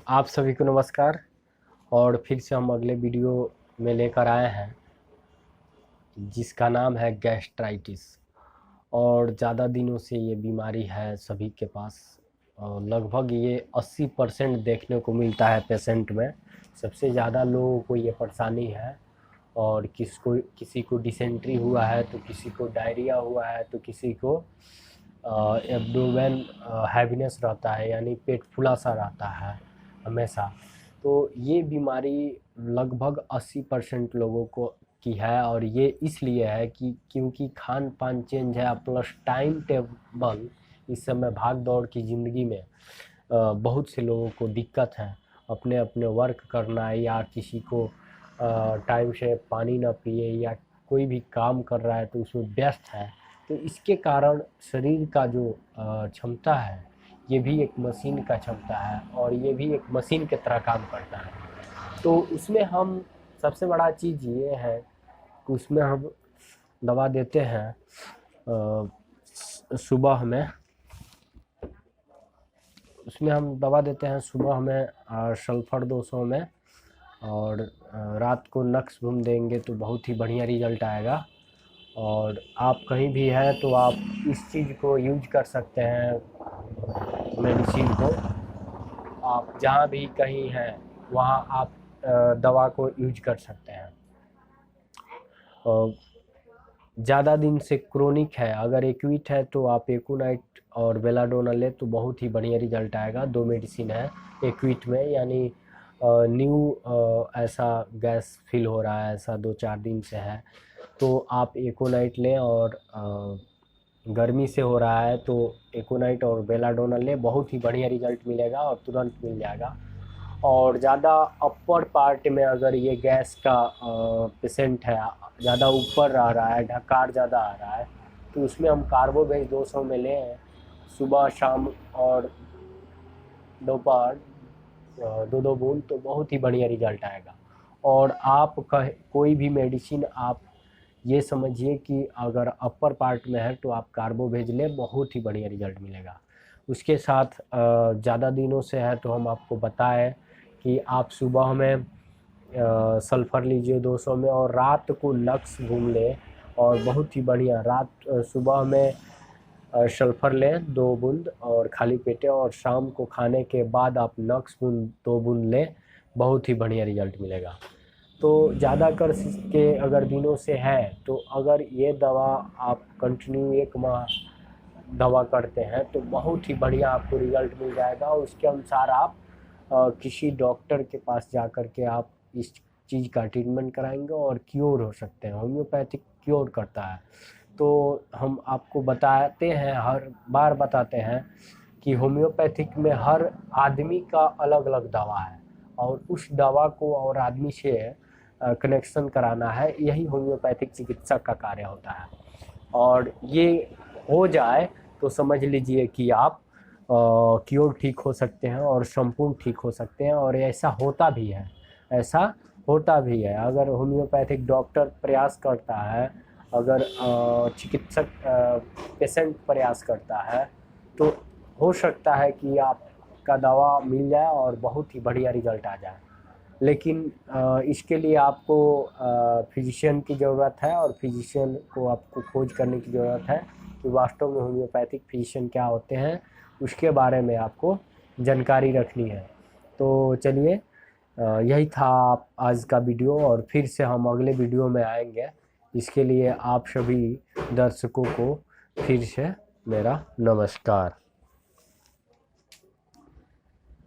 आप सभी को नमस्कार। और फिर से हम अगले वीडियो में लेकर आए हैं जिसका नाम है गैस्ट्राइटिस। और ज़्यादा दिनों से ये बीमारी है सभी के पास, और लगभग ये 80% देखने को मिलता है पेशेंट में। सबसे ज़्यादा लोगों को ये परेशानी है। और किसी को डिसेंट्री हुआ है, तो किसी को डायरिया हुआ है, तो किसी को एब्डोमेन हैवीनेस रहता है, यानी पेट फूला सा रहता है हमेशा। तो ये बीमारी लगभग 80% लोगों को की है। और ये इसलिए है कि क्योंकि खान पान चेंज है, प्लस टाइम टेबल इस समय भाग दौड़ की ज़िंदगी में बहुत से लोगों को दिक्कत है अपने अपने वर्क करना, या किसी को टाइम से पानी ना पिए, या कोई भी काम कर रहा है तो उसमें व्यस्त है। तो इसके कारण शरीर का जो क्षमता है, ये भी एक मशीन का क्षमता है, और ये भी एक मशीन की तरह काम करता है। तो उसमें हम सबसे बड़ा चीज़ ये है कि उसमें हम दवा देते हैं सुबह में। उसमें हम दवा देते हैं सुबह में सल्फर 200 में, और रात को नक्स घूम देंगे तो बहुत ही बढ़िया रिजल्ट आएगा। और आप कहीं भी हैं तो आप इस चीज़ को यूज कर सकते हैं, मेडिसिन को। आप जहाँ भी कहीं हैं वहाँ आप दवा को यूज कर सकते हैं। और ज़्यादा दिन से क्रोनिक है, अगर एक्यूट है तो आप एकोनाइट और बेलाडोना ले तो बहुत ही बढ़िया रिजल्ट आएगा। 2 मेडिसिन है एक्यूट में, यानी ऐसा गैस फील हो रहा है, ऐसा 2-4 दिन से है, तो आप एकोनाइट लें। और गर्मी से हो रहा है तो एकोनाइट और बेलाडोना लें, बहुत ही बढ़िया रिजल्ट मिलेगा और तुरंत मिल जाएगा। और ज़्यादा अपर पार्ट में अगर ये गैस का पेशेंट है, ज़्यादा ऊपर रह रहा है, ढकार ज़्यादा आ रहा है, तो उसमें हम कार्बोवेज 200 में लें सुबह शाम और दोपहर 2-2 बूंद, तो बहुत ही बढ़िया रिजल्ट आएगा। और आप कोई भी मेडिसिन आप ये समझिए कि अगर अपर पार्ट में है तो आप कार्बोवेज लें, बहुत ही बढ़िया रिजल्ट मिलेगा। उसके साथ ज़्यादा दिनों से है तो हम आपको बताएं कि आप सुबह में सल्फ़र लीजिए 200 में, और रात को लक्स घूम लें। और बहुत ही बढ़िया सुबह में सल्फ़र लें 2 बूंद और खाली पेटे, और शाम को खाने के बाद आप नक्स बूंद 2 बूंद लें, बहुत ही बढ़िया रिजल्ट मिलेगा। तो ज़्यादा कर के अगर दिनों से है तो अगर ये दवा आप कंटिन्यू 1 माह दवा करते हैं तो बहुत ही बढ़िया आपको रिजल्ट मिल जाएगा। और उसके अनुसार आप किसी डॉक्टर के पास जा कर के आप इस चीज़ का ट्रीटमेंट कराएंगे और क्योर हो सकते हैं। होम्योपैथिक क्योर करता है। तो हम आपको बताते हैं, हर बार बताते हैं कि होम्योपैथिक में हर आदमी का अलग अलग दवा है, और उस दवा को और आदमी से कनेक्शन कराना है, यही होम्योपैथिक चिकित्सक का कार्य होता है। और ये हो जाए तो समझ लीजिए कि आप क्योर ठीक हो सकते हैं और संपूर्ण ठीक हो सकते हैं। और ऐसा होता भी है, ऐसा होता भी है। अगर होम्योपैथिक डॉक्टर प्रयास करता है, अगर चिकित्सक पेशेंट प्रयास करता है, तो हो सकता है कि आपका दवा मिल जाए और बहुत ही बढ़िया रिजल्ट आ जाए। लेकिन इसके लिए आपको फिजिशियन की ज़रूरत है, और फिजिशियन को आपको खोज करने की ज़रूरत है कि वास्तव में होम्योपैथिक फिजिशियन क्या होते हैं, उसके बारे में आपको जानकारी रखनी है। तो चलिए, यही था आज का वीडियो, और फिर से हम अगले वीडियो में आएंगे। इसके लिए आप सभी दर्शकों को फिर से मेरा नमस्कार।